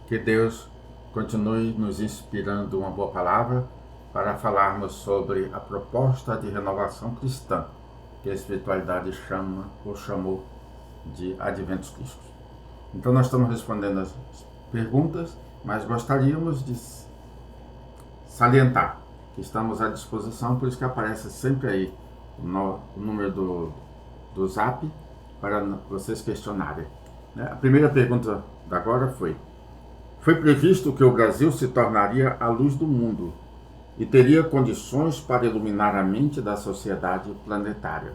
Que Deus continue nos inspirando uma boa palavra para falarmos sobre a proposta de renovação cristã, que a espiritualidade chama ou chamou de adventos crísticos. Então nós estamos respondendo as perguntas, mas gostaríamos de salientar que estamos à disposição, por isso que aparece sempre aí o número do Zap para vocês questionarem. A primeira pergunta da agora foi previsto que o Brasil se tornaria a luz do mundo e teria condições para iluminar a mente da sociedade planetária.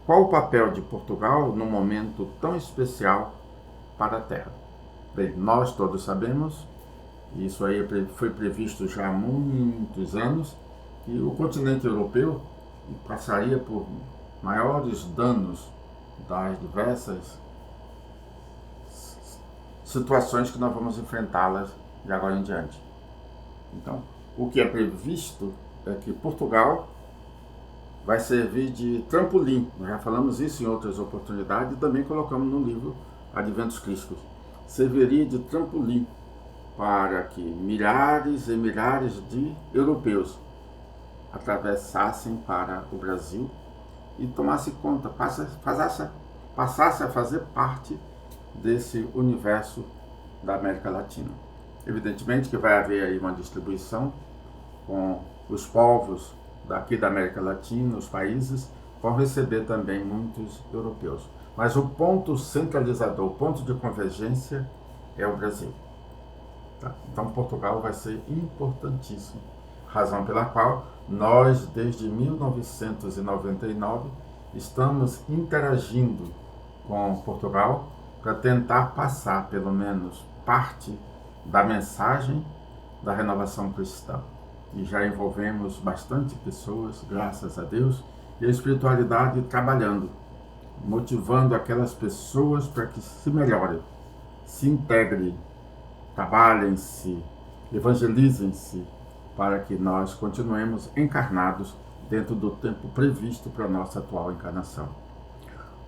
Qual o papel de Portugal num momento tão especial para a Terra? Bem, nós todos sabemos, e isso aí foi previsto já há muitos anos, que o continente europeu passaria por maiores danos das diversas situações que nós vamos enfrentá-las de agora em diante. Então, o que é previsto é que Portugal vai servir de trampolim. Nós já falamos isso em outras oportunidades e também colocamos no livro Adventos Crísticos. Serviria de trampolim para que milhares e milhares de europeus atravessassem para o Brasil e tomassem conta, passassem a fazer parte desse universo da América Latina. Evidentemente que vai haver aí uma distribuição com os povos daqui da América Latina, os países vão receber também muitos europeus. Mas o ponto centralizador, o ponto de convergência é o Brasil. Tá? Então Portugal vai ser importantíssimo, razão pela qual nós, desde 1999, estamos interagindo com Portugal para tentar passar, pelo menos, parte da mensagem da renovação cristã. E já envolvemos bastante pessoas, graças a Deus, e a espiritualidade trabalhando, motivando aquelas pessoas para que se melhorem, se integrem, trabalhem-se, evangelizem-se, para que nós continuemos encarnados dentro do tempo previsto para a nossa atual encarnação.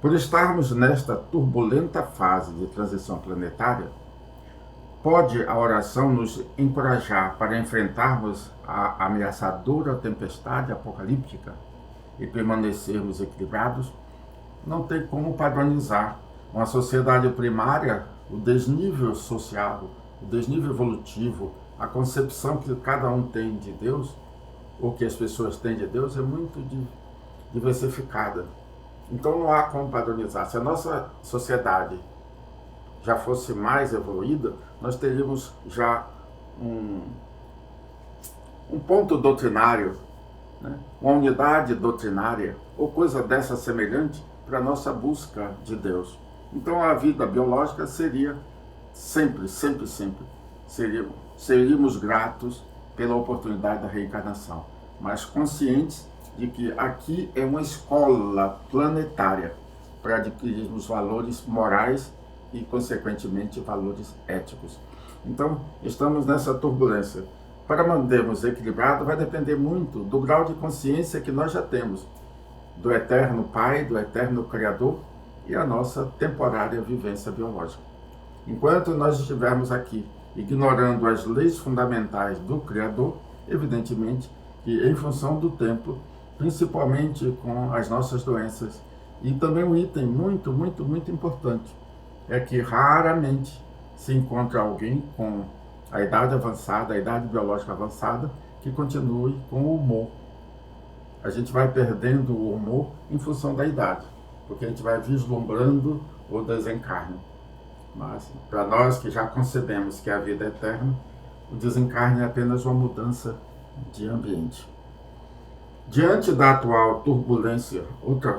Por estarmos nesta turbulenta fase de transição planetária, pode a oração nos encorajar para enfrentarmos a ameaçadora tempestade apocalíptica e permanecermos equilibrados? Não tem como padronizar uma sociedade primária, o desnível social, o desnível evolutivo, a concepção que cada um tem de Deus, ou que as pessoas têm de Deus, é muito diversificada. Então não há como padronizar. Se a nossa sociedade já fosse mais evoluída, nós teríamos já um ponto doutrinário, né? Uma unidade doutrinária, ou coisa dessa semelhante, para a nossa busca de Deus. Então a vida biológica seria sempre, seríamos gratos pela oportunidade da reencarnação, mas conscientes de que aqui é uma escola planetária para adquirirmos valores morais e, consequentemente, valores éticos. Então, estamos nessa turbulência. Para mantermos equilibrado, vai depender muito do grau de consciência que nós já temos, do eterno Pai, do eterno Criador e a nossa temporária vivência biológica. Enquanto nós estivermos aqui ignorando as leis fundamentais do Criador, evidentemente que, em função do tempo, principalmente com as nossas doenças. E também um item muito importante é que raramente se encontra alguém com a idade avançada, a idade biológica avançada, que continue com o humor. A gente vai perdendo o humor em função da idade, porque a gente vai vislumbrando o desencarne. Mas para nós que já concebemos que a vida é eterna, o desencarne é apenas uma mudança de ambiente. Diante da atual turbulência,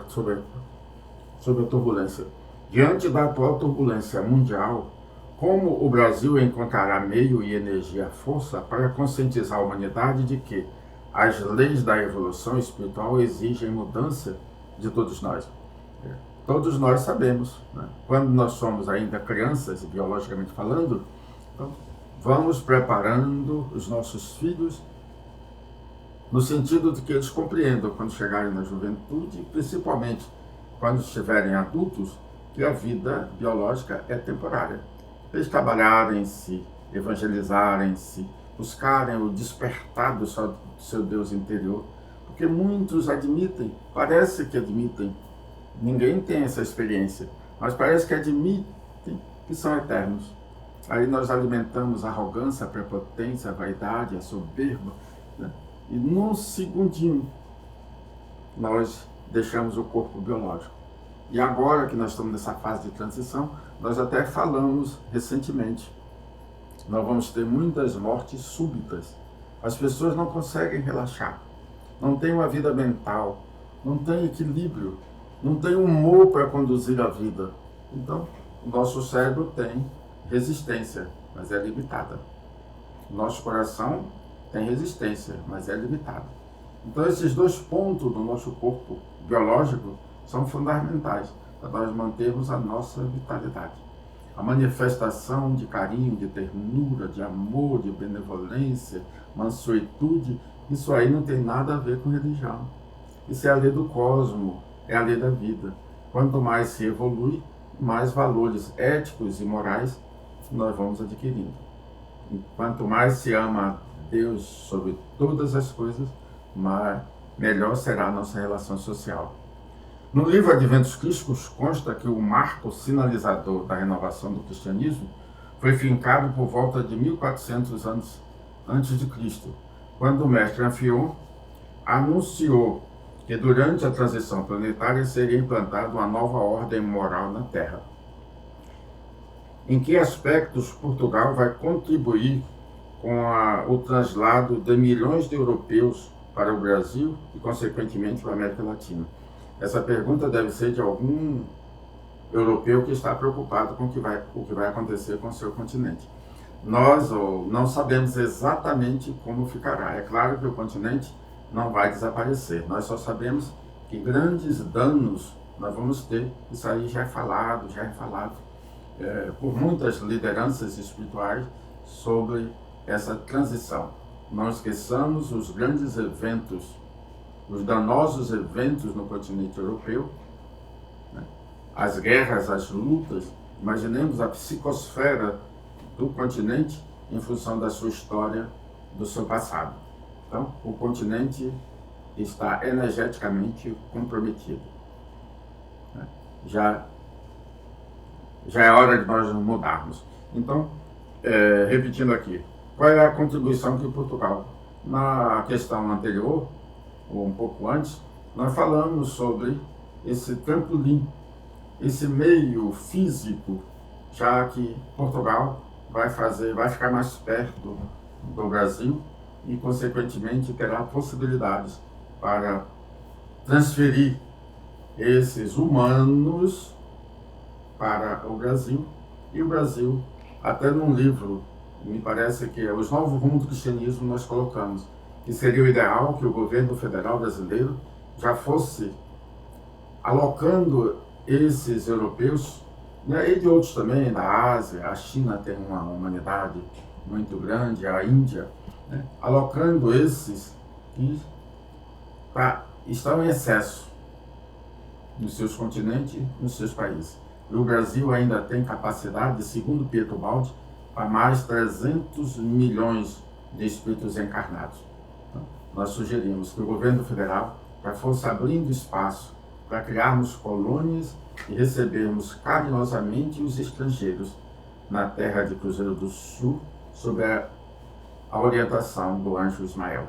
sobre a turbulência, diante da atual turbulência mundial, como o Brasil encontrará meio e energia, força para conscientizar a humanidade de que as leis da evolução espiritual exigem mudança de todos nós? Todos nós sabemos, né? Quando nós somos ainda crianças, biologicamente falando, então, vamos preparando os nossos filhos no sentido de que eles compreendam quando chegarem na juventude, principalmente quando estiverem adultos, que a vida biológica é temporária. Eles trabalharem-se, evangelizarem-se, buscarem o despertar do seu Deus interior, porque muitos admitem, parece que admitem, ninguém tem essa experiência, mas parece que admitem que são eternos. Aí nós alimentamos a arrogância, a prepotência, a vaidade, a soberba, né? E num segundinho nós deixamos o corpo biológico. E agora que nós estamos nessa fase de transição, nós até falamos recentemente, nós vamos ter muitas mortes súbitas. As pessoas não conseguem relaxar, não têm uma vida mental, não têm equilíbrio, não têm humor para conduzir a vida. Então, o nosso cérebro tem resistência, mas é limitada. Nosso coração tem resistência, mas é limitado. Então, esses dois pontos do nosso corpo biológico são fundamentais para nós mantermos a nossa vitalidade. A manifestação de carinho, de ternura, de amor, de benevolência, mansuetude, isso aí não tem nada a ver com religião. Isso é a lei do cosmos, é a lei da vida. Quanto mais se evolui, mais valores éticos e morais nós vamos adquirindo. E quanto mais se ama Deus sobre todas as coisas, melhor será a nossa relação social. No livro Adventos Crísticos consta que o marco sinalizador da renovação do cristianismo foi fincado por volta de 1400 anos antes de Cristo, quando o mestre Anfion anunciou que durante a transição planetária seria implantada uma nova ordem moral na Terra. Em que aspectos Portugal vai contribuir com o traslado de milhões de europeus para o Brasil e, consequentemente, para a América Latina? Essa pergunta deve ser de algum europeu que está preocupado com o que vai acontecer com o seu continente. Nós não sabemos exatamente como ficará. É claro que o continente não vai desaparecer. Nós só sabemos que grandes danos nós vamos ter. Isso aí já é falado por muitas lideranças espirituais sobre essa transição. Não esqueçamos os grandes eventos, os danosos eventos no continente europeu, né? As guerras, as lutas. Imaginemos a psicosfera do continente em função da sua história, do seu passado. Então, o continente está energeticamente comprometido, né? Já é hora de nós mudarmos. Então, repetindo aqui, qual é a contribuição que Portugal? Na questão anterior, ou um pouco antes, nós falamos sobre esse trampolim, esse meio físico, já que Portugal vai ficar mais perto do Brasil e, consequentemente, terá possibilidades para transferir esses humanos para o Brasil. E o Brasil, até num livro, me parece que é Os Novos Rumos do Cristianismo, nós colocamos que seria o ideal que o governo federal brasileiro já fosse alocando esses europeus, né, e de outros também, da Ásia. A China tem uma humanidade muito grande, a Índia, né, alocando esses que estão em excesso nos seus continentes, nos seus países. E o Brasil ainda tem capacidade, segundo Pietro Baldi, para mais 300 milhões de espíritos encarnados. Então, nós sugerimos que o governo federal já fosse abrindo espaço para criarmos colônias e recebermos carinhosamente os estrangeiros na terra de Cruzeiro do Sul, sob a orientação do anjo Ismael.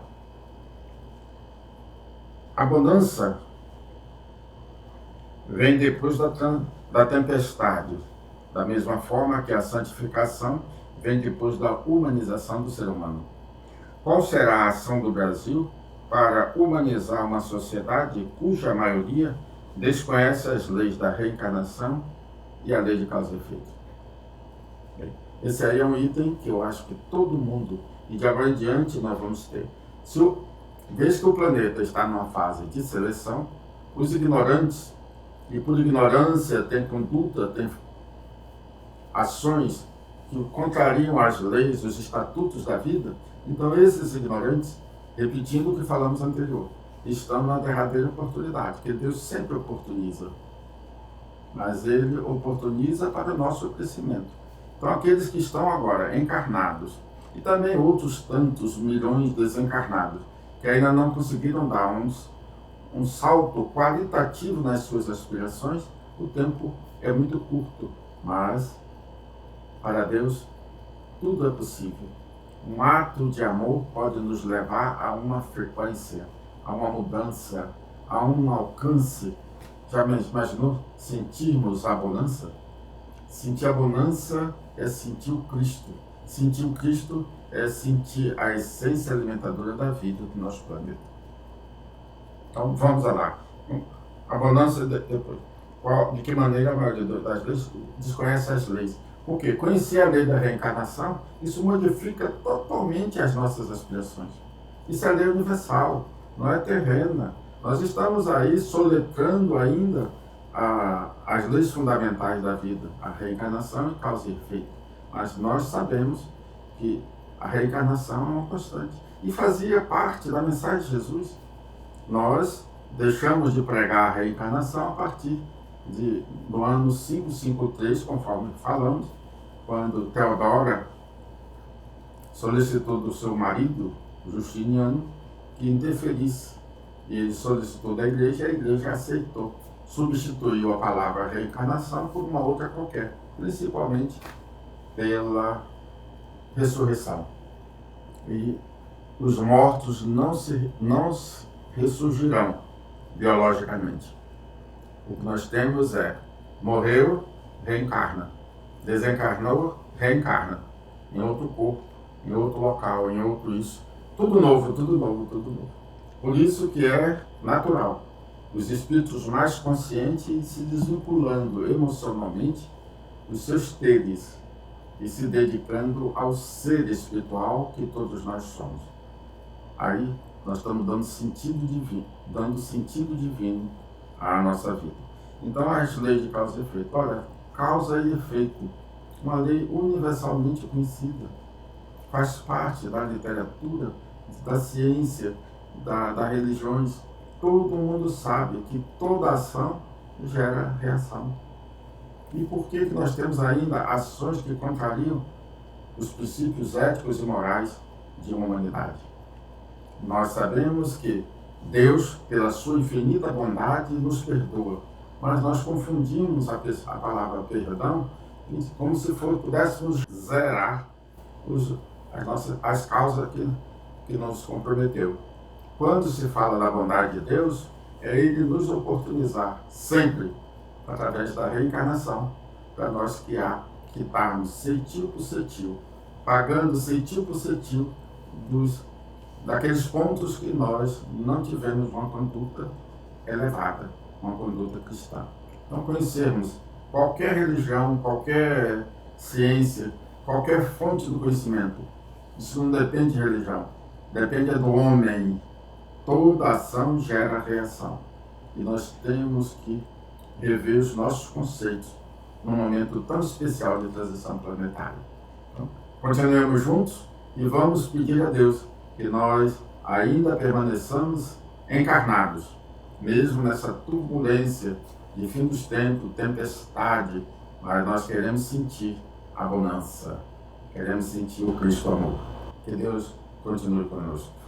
A bonança vem depois da tempestade, da mesma forma que a santificação vem depois da humanização do ser humano. Qual será a ação do Brasil para humanizar uma sociedade cuja maioria desconhece as leis da reencarnação e a lei de causa e efeito? Esse aí é um item que eu acho que todo mundo, e de agora em diante nós vamos ter. Desde que o planeta está numa fase de seleção, os ignorantes, e por ignorância tem conduta, tem ações que contrariam as leis, os estatutos da vida, então esses ignorantes repetindo o que falamos anterior, estamos na derradeira oportunidade, que Deus sempre oportuniza, mas Ele oportuniza para o nosso crescimento. Então, aqueles que estão agora encarnados, e também outros tantos milhões desencarnados, que ainda não conseguiram dar um salto qualitativo nas suas aspirações, o tempo é muito curto, mas para Deus tudo é possível. Um ato de amor pode nos levar a uma frequência, a uma mudança, a um alcance. Já imaginou sentirmos a bonança? Sentir a bonança é sentir o Cristo. Sentir o Cristo é sentir a essência alimentadora da vida do nosso planeta. Então, vamos lá. A bonança, de que maneira a maioria das leis desconhece as leis? Porque conhecer a lei da reencarnação, isso modifica totalmente as nossas aspirações. Isso é lei universal, não é terrena. Nós estamos aí soletrando ainda as leis fundamentais da vida, a reencarnação e causa e efeito. Mas nós sabemos que a reencarnação é uma constante. E fazia parte da mensagem de Jesus. Nós deixamos de pregar a reencarnação a partir do ano 553, conforme falamos, quando Teodora solicitou do seu marido, Justiniano, que interferisse. E ele solicitou da igreja e a igreja aceitou. Substituiu a palavra reencarnação por uma outra qualquer, principalmente pela ressurreição. E os mortos não ressurgirão biologicamente. O que nós temos é, morreu, reencarna. Desencarnou, reencarna. Em outro corpo, em outro local, em outro isso. Tudo novo, tudo novo, tudo novo. Por isso que é natural. Os espíritos mais conscientes se desvinculando emocionalmente dos seus teres e se dedicando ao ser espiritual que todos nós somos. Aí nós estamos dando sentido divino à nossa vida. Então as leis de causa e efeito, olha, causa e efeito, uma lei universalmente conhecida, faz parte da literatura, da ciência, das religiões. Todo mundo sabe que toda ação gera reação. E por que nós temos ainda ações que contrariam os princípios éticos e morais de uma humanidade? Nós sabemos que Deus, pela sua infinita bondade, nos perdoa. Mas nós confundimos a palavra perdão como se pudéssemos zerar as causas que nos comprometeu. Quando se fala da bondade de Deus, é Ele nos oportunizar sempre, através da reencarnação, para nós quitarmos cetil por cetil, pagando cetil por cetil daqueles pontos que nós não tivemos uma conduta elevada, uma conduta cristã. Então, conhecermos qualquer religião, qualquer ciência, qualquer fonte do conhecimento, isso não depende de religião, depende do homem. Toda ação gera reação. E nós temos que rever os nossos conceitos num momento tão especial de transição planetária. Então, continuemos juntos e vamos pedir a Deus que nós ainda permaneçamos encarnados, mesmo nessa turbulência de fim dos tempos, tempestade, mas nós queremos sentir a bonança, queremos sentir o Cristo amor. Que Deus continue conosco.